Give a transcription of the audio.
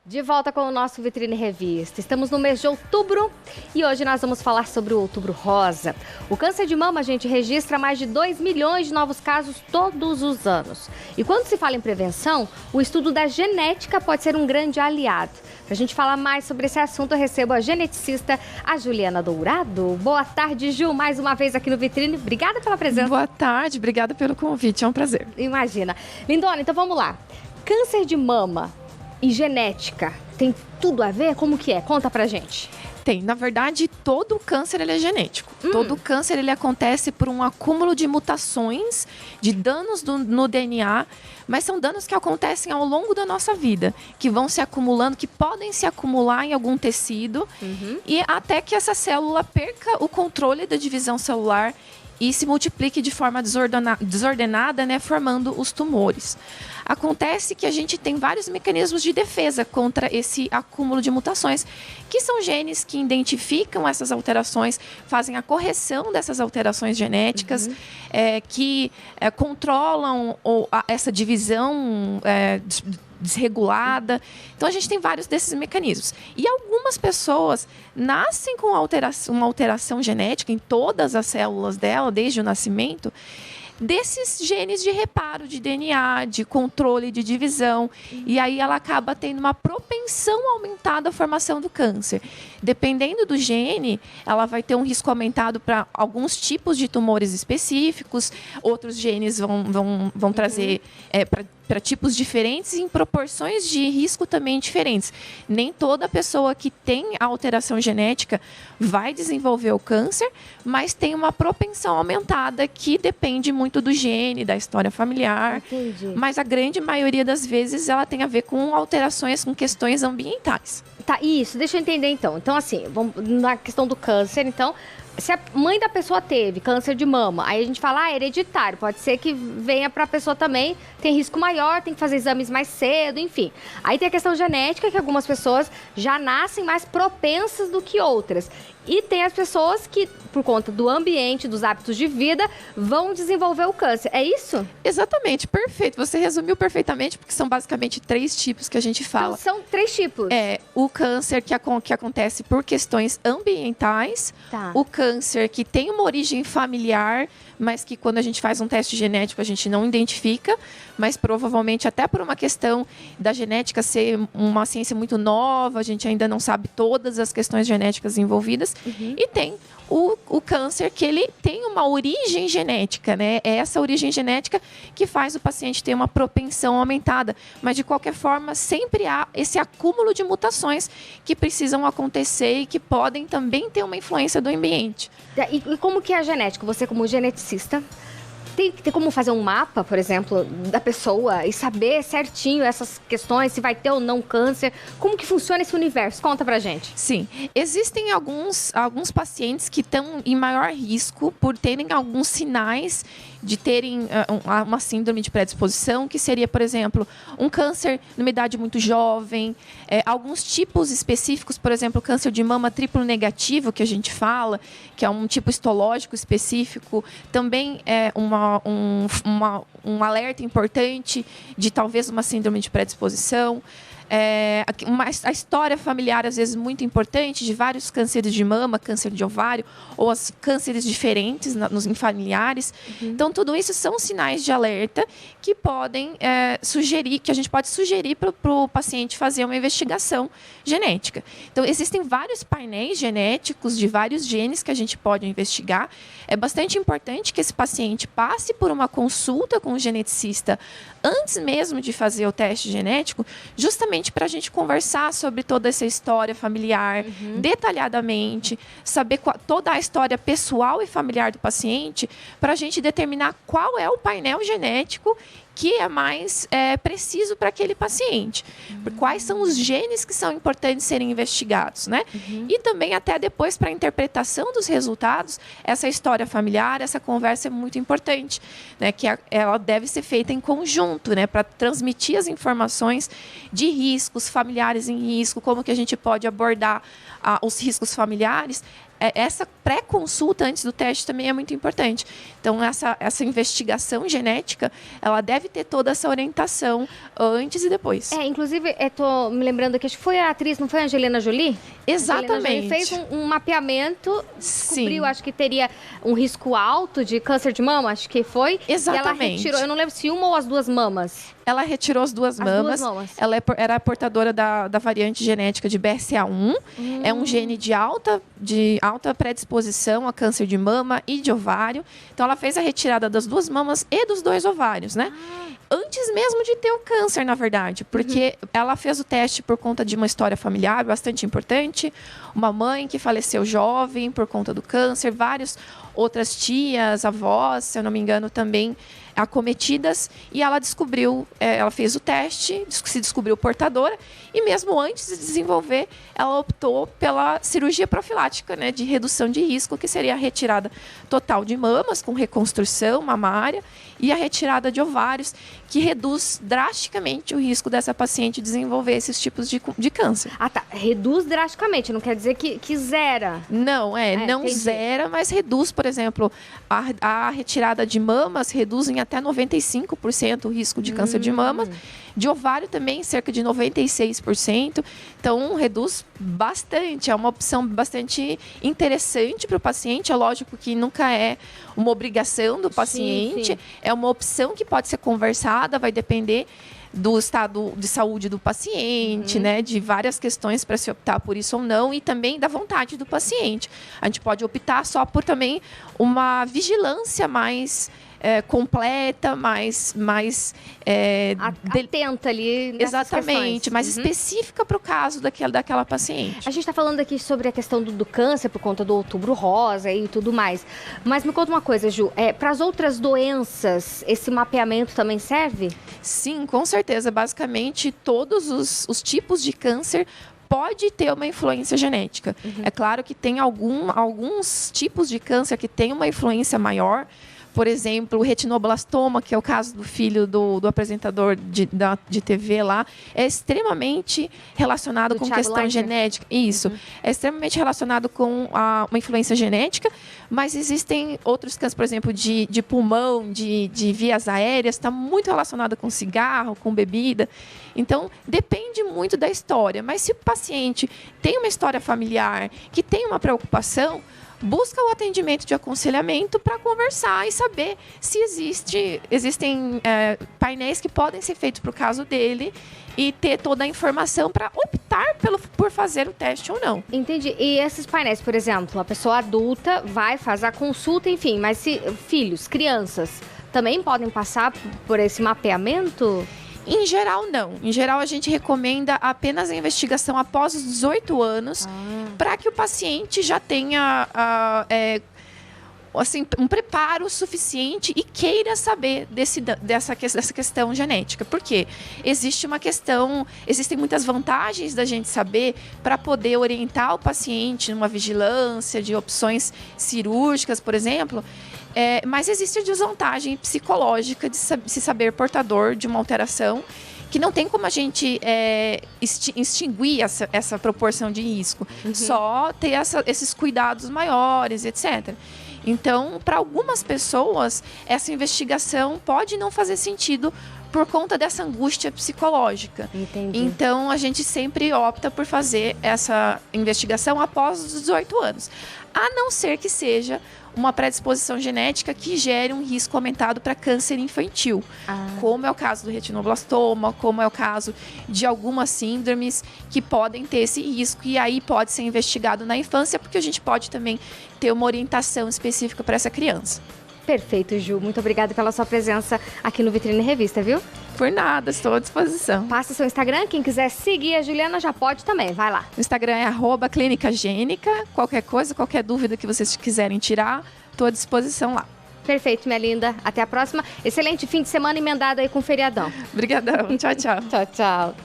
De volta com o nosso Vitrine Revista. Estamos no mês de outubro e hoje nós vamos falar sobre o Outubro Rosa. O câncer de mama, gente, registra mais de 2 milhões de novos casos todos os anos. E quando se fala em prevenção, o estudo da genética pode ser um grande aliado. Para a gente falar mais sobre esse assunto, eu recebo a geneticista, a Juliana Dourado. Boa tarde, Ju, mais uma vez aqui no Vitrine. Obrigada pela presença. Boa tarde, obrigada pelo convite, é um prazer. Imagina. Lindona, então vamos lá. Câncer de mama e genética, tem tudo a ver? Como que é? Conta pra gente. Tem, na verdade, todo câncer ele é genético. Todo câncer ele acontece por um acúmulo de mutações, de danos no DNA, mas são danos que acontecem ao longo da nossa vida, que vão se acumulando, que podem se acumular em algum tecido, e até que essa célula perca o controle da divisão celular e se multiplique de forma desordenada, né, formando os tumores. Acontece que a gente tem vários mecanismos de defesa contra esse acúmulo de mutações, que são genes que identificam essas alterações, fazem a correção dessas alterações genéticas, que controlam essa divisão desregulada. Então, a gente tem vários desses mecanismos. E algumas pessoas nascem com uma alteração genética em todas as células dela, desde o nascimento, desses genes de reparo de DNA, de controle de divisão, e aí ela acaba tendo uma propensão aumentada à formação do câncer. Dependendo do gene, ela vai ter um risco aumentado para alguns tipos de tumores específicos, outros genes vão trazer para tipos diferentes e em proporções de risco também diferentes. Nem toda pessoa que tem a alteração genética vai desenvolver o câncer, mas tem uma propensão aumentada que depende muito do gene, da história familiar. Entendi. Mas a grande maioria das vezes ela tem a ver com alterações, com questões ambientais. Tá, isso, deixa eu entender então. Então, assim, vamos na questão do câncer, então, se a mãe da pessoa teve câncer de mama, aí a gente fala, hereditário, pode ser que venha pra pessoa também, tem risco maior, tem que fazer exames mais cedo, enfim. Aí tem a questão genética, que algumas pessoas já nascem mais propensas do que outras. E tem as pessoas que, por conta do ambiente, dos hábitos de vida, vão desenvolver o câncer. É isso? Exatamente, perfeito. Você resumiu perfeitamente, porque são basicamente 3 tipos que a gente fala. Então, são 3 tipos. É, o câncer que acontece por questões ambientais, o câncer que tem uma origem familiar, mas que quando a gente faz um teste genético a gente não identifica, mas provavelmente até por uma questão da genética ser uma ciência muito nova, a gente ainda não sabe todas as questões genéticas envolvidas. E tem o câncer que ele tem uma origem genética, né? É essa origem genética que faz o paciente ter uma propensão aumentada. Mas, de qualquer forma, sempre há esse acúmulo de mutações que precisam acontecer e que podem também ter uma influência do ambiente. E como que é a genética? Você, como geneticista, tem como fazer um mapa, por exemplo, da pessoa e saber certinho essas questões, se vai ter ou não câncer? Como que funciona esse universo? Conta pra gente. Sim, existem alguns pacientes que estão em maior risco por terem alguns sinais de terem uma síndrome de predisposição, que seria, por exemplo, um câncer numa idade muito jovem, alguns tipos específicos, por exemplo, câncer de mama triplo negativo, que a gente fala, que é um tipo histológico específico, também é um alerta importante de talvez uma síndrome de predisposição. A história familiar, às vezes, muito importante, de vários cânceres de mama, câncer de ovário, ou cânceres diferentes em familiares. Então, tudo isso são sinais de alerta que podem sugerir, que a gente pode sugerir para o paciente fazer uma investigação genética. Então, existem vários painéis genéticos de vários genes que a gente pode investigar. É bastante importante que esse paciente passe por uma consulta com o geneticista antes mesmo de fazer o teste genético, justamente para a gente conversar sobre toda essa história familiar detalhadamente, saber toda a história pessoal e familiar do paciente, para a gente determinar qual é o painel genético que é mais preciso para aquele paciente. Quais são os genes que são importantes serem investigados, né? E também até depois para a interpretação dos resultados, essa história familiar, essa conversa é muito importante, né? Que ela deve ser feita em conjunto, né? Para transmitir as informações de riscos familiares em risco, como que a gente pode abordar os riscos familiares, essa pré-consulta antes do teste também é muito importante. Então, essa investigação genética, ela deve ter toda essa orientação antes e depois. Inclusive, eu tô me lembrando que acho que foi a atriz, não foi a Angelina Jolie? Exatamente. A Angelina Jolie fez um mapeamento, descobriu, acho que teria um risco alto de câncer de mama, acho que foi. Exatamente. E ela retirou, eu não lembro se uma ou as duas mamas. Ela retirou as duas mamas. Ela era portadora da variante genética de BRCA1. É um gene de alta predisposição a câncer de mama e de ovário. Então, ela fez a retirada das duas mamas e dos 2 ovários, né? Antes mesmo de ter o câncer, na verdade. Porque ela fez o teste por conta de uma história familiar bastante importante. Uma mãe que faleceu jovem por conta do câncer. Várias outras tias, avós, se eu não me engano, também acometidas, e ela descobriu, ela fez o teste, se descobriu portadora, e mesmo antes de desenvolver, ela optou pela cirurgia profilática, né, de redução de risco, que seria a retirada total de mamas, com reconstrução mamária, e a retirada de ovários, que reduz drasticamente o risco dessa paciente desenvolver esses tipos de câncer. Ah, tá. Reduz drasticamente, não quer dizer que zera. Não, não entendi. Zera, mas reduz, por exemplo, a retirada de mamas reduz em até 95% o risco de câncer de mamas. De ovário também, cerca de 96%. Então, reduz bastante. É uma opção bastante interessante para o paciente. É lógico que nunca é uma obrigação do paciente. Sim. É uma opção que pode ser conversada, vai depender do estado de saúde do paciente, né? De várias questões para se optar por isso ou não, e também da vontade do paciente. A gente pode optar só por também uma vigilância mais completa, mais atenta ali nessas exatamente, questões. mais específica para o caso daquela paciente. A gente está falando aqui sobre a questão do câncer por conta do Outubro Rosa e tudo mais. Mas me conta uma coisa, Ju, para as outras doenças, esse mapeamento também serve? Sim, com certeza. Basicamente, todos os tipos de câncer pode ter uma influência genética. É claro que tem alguns tipos de câncer que têm uma influência maior. Por exemplo, o retinoblastoma, que é o caso do filho do apresentador de TV lá, é extremamente relacionado com questão genética. Isso. É extremamente relacionado com uma influência genética, mas existem outros cânceres, por exemplo, de pulmão, de vias aéreas, está muito relacionado com cigarro, com bebida. Então, depende muito da história. Mas se o paciente tem uma história familiar, que tem uma preocupação, busca o atendimento de aconselhamento para conversar e saber se existem painéis que podem ser feitos para o caso dele e ter toda a informação para optar por fazer o teste ou não. Entendi. E esses painéis, por exemplo, a pessoa adulta vai fazer a consulta, enfim, mas se filhos, crianças, também podem passar por esse mapeamento? Em geral, não. Em geral, a gente recomenda apenas a investigação após os 18 anos, para que o paciente já tenha um preparo suficiente e queira saber dessa questão genética. Por quê? Existem muitas vantagens da gente saber para poder orientar o paciente numa vigilância de opções cirúrgicas, por exemplo. Mas existe a desvantagem psicológica de se saber portador de uma alteração que não tem como a gente extinguir essa proporção de risco. Só ter esses cuidados maiores, etc. Então, para algumas pessoas, essa investigação pode não fazer sentido por conta dessa angústia psicológica. Entendi. Então, a gente sempre opta por fazer essa investigação após os 18 anos. A não ser que seja uma predisposição genética que gere um risco aumentado para câncer infantil, como é o caso do retinoblastoma, como é o caso de algumas síndromes que podem ter esse risco, e aí pode ser investigado na infância, porque a gente pode também ter uma orientação específica para essa criança. Perfeito, Ju. Muito obrigada pela sua presença aqui no Vitrine Revista, viu? Por nada, estou à disposição. Passa seu Instagram, quem quiser seguir a Juliana já pode também, vai lá. O Instagram é @clinicagênica. Qualquer coisa, qualquer dúvida que vocês quiserem tirar, estou à disposição lá. Perfeito, minha linda. Até a próxima. Excelente fim de semana emendado aí com o feriadão. Obrigadão. Tchau, tchau. Tchau, tchau.